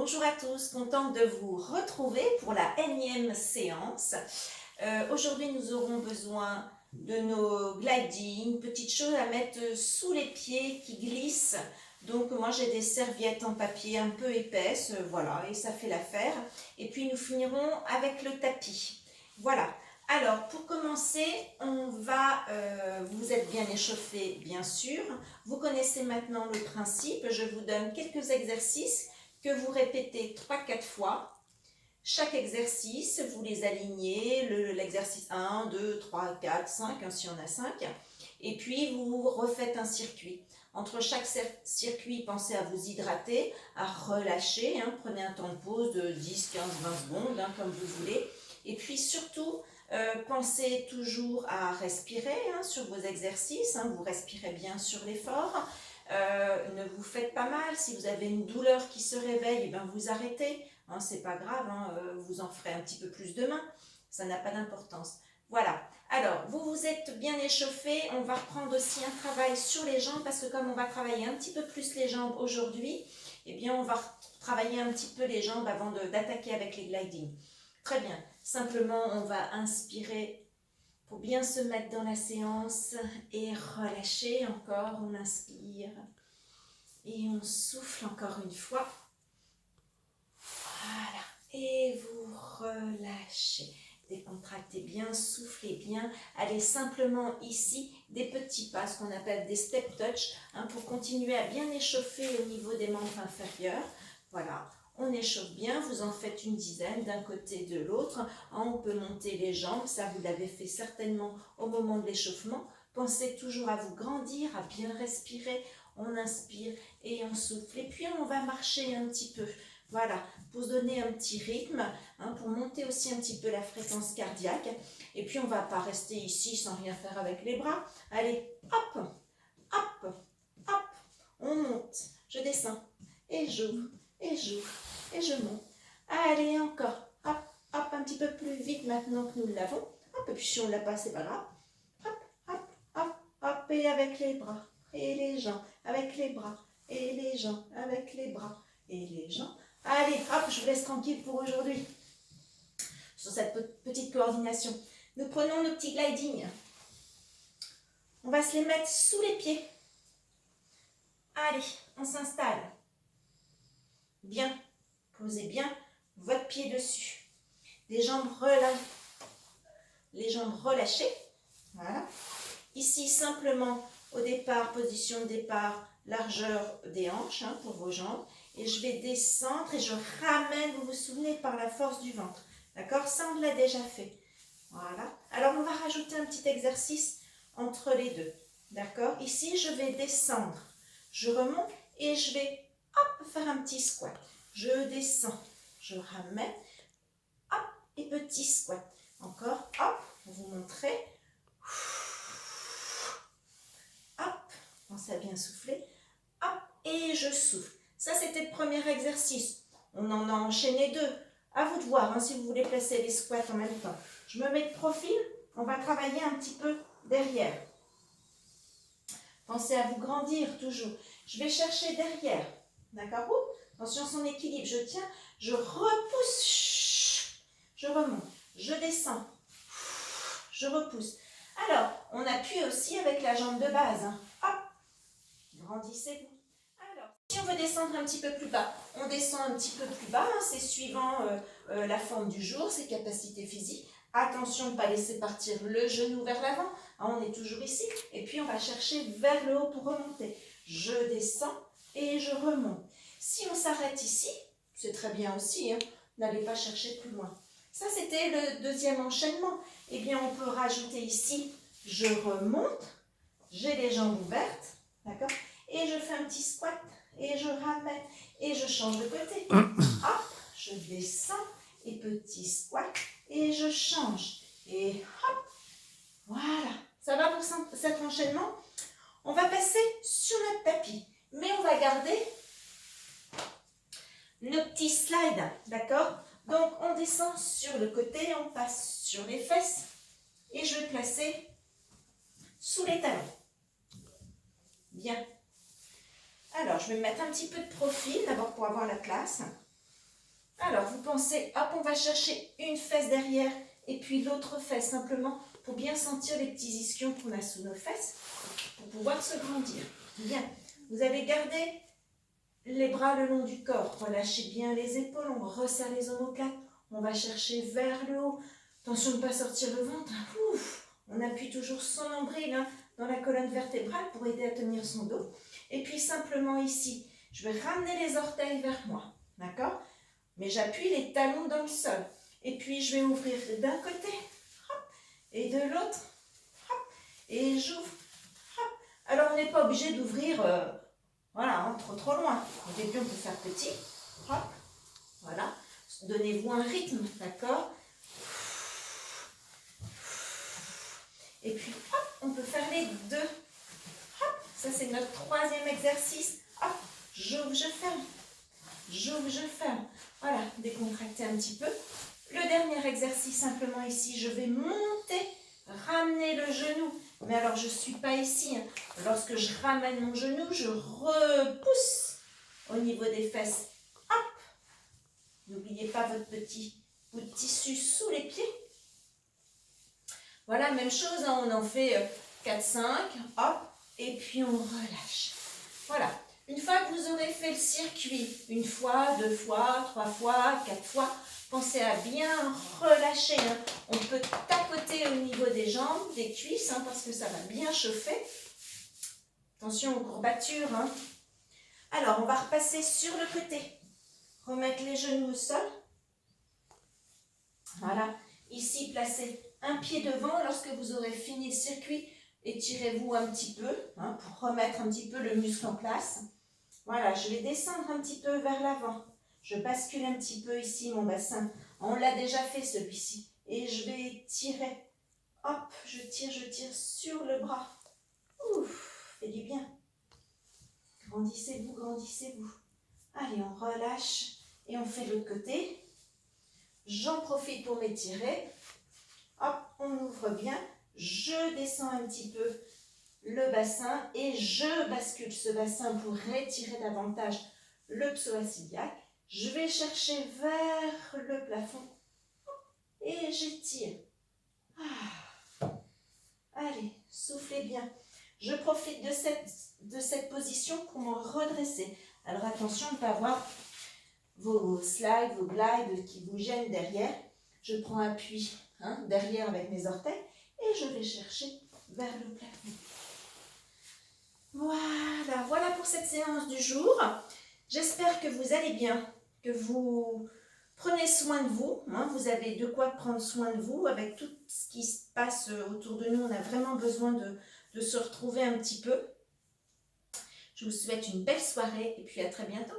Bonjour à tous, contente de vous retrouver pour la énième séance. Aujourd'hui, nous aurons besoin de nos gliding, petites choses à mettre sous les pieds qui glissent. Donc moi j'ai des serviettes en papier un peu épaisses, voilà, et ça fait l'affaire. Et puis nous finirons avec le tapis. Voilà. Alors pour commencer, vous êtes bien échauffé bien sûr. Vous connaissez maintenant le principe. Je vous donne quelques exercices que vous répétez 3-4 fois. Chaque exercice, vous les alignez, l'exercice 1, 2, 3, 4, 5, si on a 5. Et puis, vous refaites un circuit. Entre chaque circuit, pensez à vous hydrater, à relâcher. Prenez un temps de pause de 10, 15, 20 secondes, comme vous voulez. Et puis, surtout, pensez toujours à respirer sur vos exercices. Vous respirez bien sur l'effort. Ne vous faites pas mal. Si vous avez une douleur qui se réveille, vous arrêtez. C'est pas grave, vous en ferez un petit peu plus demain. Ça n'a pas d'importance. Voilà. Alors, vous êtes bien échauffé. On va reprendre aussi un travail sur les jambes parce que comme on va travailler un petit peu plus les jambes aujourd'hui, on va travailler un petit peu les jambes avant d'attaquer avec les gliding. Très bien. Simplement, on va inspirer pour bien se mettre dans la séance et relâcher encore. On inspire et on souffle encore une fois. Voilà. Et vous relâchez. Décontractez bien, soufflez bien. Allez simplement ici des petits pas, ce qu'on appelle des step touch, pour continuer à bien échauffer au niveau des membres inférieurs. Voilà. On échauffe bien, vous en faites une dizaine d'un côté de l'autre. On peut monter les jambes, ça vous l'avez fait certainement au moment de l'échauffement. Pensez toujours à vous grandir, à bien respirer. On inspire et on souffle. Et puis on va marcher un petit peu. Voilà, pour se donner un petit rythme, pour monter aussi un petit peu la fréquence cardiaque. Et puis on ne va pas rester ici sans rien faire avec les bras. Allez, hop, hop, hop, on monte, je descends, et j'ouvre, et j'ouvre, et je monte. Allez, encore, hop, hop, un petit peu plus vite maintenant que nous l'avons. Hop, et puis si on ne l'a pas, c'est pas grave. Hop, hop, hop, hop, et avec les bras, et les jambes, avec les bras, et les jambes, avec les bras, et les jambes. Allez, hop, je vous laisse tranquille pour aujourd'hui sur cette petite coordination. Nous prenons nos petits gliding. On va se les mettre sous les pieds. Allez, on s'installe. Bien, posez bien votre pied dessus. Les jambes relâchées. Voilà. Ici, simplement, au départ, position de départ, largeur des hanches pour vos jambes. Et je vais descendre et je ramène, vous vous souvenez, par la force du ventre. D'accord? Ça, on l'a déjà fait. Voilà. Alors, on va rajouter un petit exercice entre les deux. D'accord? Ici, je vais descendre. Je remonte et je vais, hop, faire un petit squat. Je descends. Je ramène. Hop, et petit squat. Encore, hop, pour vous montrer. Hop, pensez à bien souffler. Hop, et je souffle. Ça, c'était le premier exercice. On en a enchaîné deux. À vous de voir si vous voulez placer les squats en même temps. Je me mets de profil. On va travailler un petit peu derrière. Pensez à vous grandir toujours. Je vais chercher derrière. D'accord? Attention, son équilibre. Je tiens, je repousse. Je remonte. Je descends. Je repousse. Alors, on appuie aussi avec la jambe de base. Hop. Grandissez-vous. Si on veut descendre un petit peu plus bas, on descend un petit peu plus bas, c'est suivant la forme du jour, ses capacités physiques. Attention de ne pas laisser partir le genou vers l'avant, on est toujours ici, et puis on va chercher vers le haut pour remonter. Je descends et je remonte. Si on s'arrête ici, c'est très bien aussi, n'allez pas chercher plus loin. Ça, c'était le deuxième enchaînement. On peut rajouter ici, je remonte, j'ai les jambes ouvertes, d'accord, et je fais un petit squat. Et je ramène et je change de côté. Hop, je descends et petit squat et je change. Et hop, voilà. Ça va pour cet enchaînement? On va passer sur notre tapis. Mais on va garder nos petits slides, d'accord? Donc on descend sur le côté, on passe sur les fesses et je vais placer sous les talons. Bien. Alors, je vais me mettre un petit peu de profil, d'abord pour avoir la place. Alors, vous pensez, hop, on va chercher une fesse derrière et puis l'autre fesse, simplement pour bien sentir les petits ischions qu'on a sous nos fesses, pour pouvoir se grandir. Bien, vous allez garder les bras le long du corps, relâchez bien les épaules, on resserre les omoplates, on va chercher vers le haut. Attention de ne pas sortir le ventre. Ouf, on appuie toujours son nombril dans la colonne vertébrale pour aider à tenir son dos. Et puis simplement ici, je vais ramener les orteils vers moi, d'accord? Mais j'appuie les talons dans le sol. Et puis je vais ouvrir d'un côté, hop, et de l'autre, hop, et j'ouvre. Hop. Alors on n'est pas obligé d'ouvrir, voilà, trop loin. Au début on peut faire petit, hop, voilà. Donnez-vous un rythme, d'accord? Et puis, hop, on peut faire les deux. Hop, ça c'est notre troisième exercice. Hop, j'ouvre, je ferme. J'ouvre, je ferme. Voilà, décontractez un petit peu. Le dernier exercice, simplement ici, je vais monter, ramener le genou. Mais alors, je ne suis pas ici. Lorsque je ramène mon genou, je repousse au niveau des fesses. Hop, n'oubliez pas votre petit bout de tissu sous les pieds. Voilà, même chose, on en fait 4-5, hop, et puis on relâche. Voilà, une fois que vous aurez fait le circuit, une fois, 2 fois, 3 fois, 4 fois, pensez à bien relâcher. On peut tapoter au niveau des jambes, des cuisses, parce que ça va bien chauffer. Attention aux courbatures. Alors, on va repasser sur le côté. Remettre les genoux au sol. Voilà, ici, placez un pied devant. Lorsque vous aurez fini le circuit, étirez-vous un petit peu pour remettre un petit peu le muscle en place. Voilà, je vais descendre un petit peu vers l'avant. Je bascule un petit peu ici mon bassin. On l'a déjà fait celui-ci. Et je vais tirer. Hop, je tire sur le bras. Ouf, fait du bien. Grandissez-vous, grandissez-vous. Allez, on relâche et on fait de l'autre côté. J'en profite pour m'étirer. Hop, on ouvre bien. Je descends un petit peu le bassin et je bascule ce bassin pour étirer davantage le psoas iliaque. Je vais chercher vers le plafond et j'étire. Allez, soufflez bien. Je profite de cette position pour me redresser. Alors attention de ne pas avoir vos slides, vos glides qui vous gênent derrière. Je prends appui derrière avec mes orteils et je vais chercher vers le plafond. Voilà pour cette séance du jour. J'espère que vous allez bien, que vous prenez soin de vous. Vous avez de quoi prendre soin de vous avec tout ce qui se passe autour de nous. On a vraiment besoin de se retrouver un petit peu. Je vous souhaite une belle soirée et puis à très bientôt.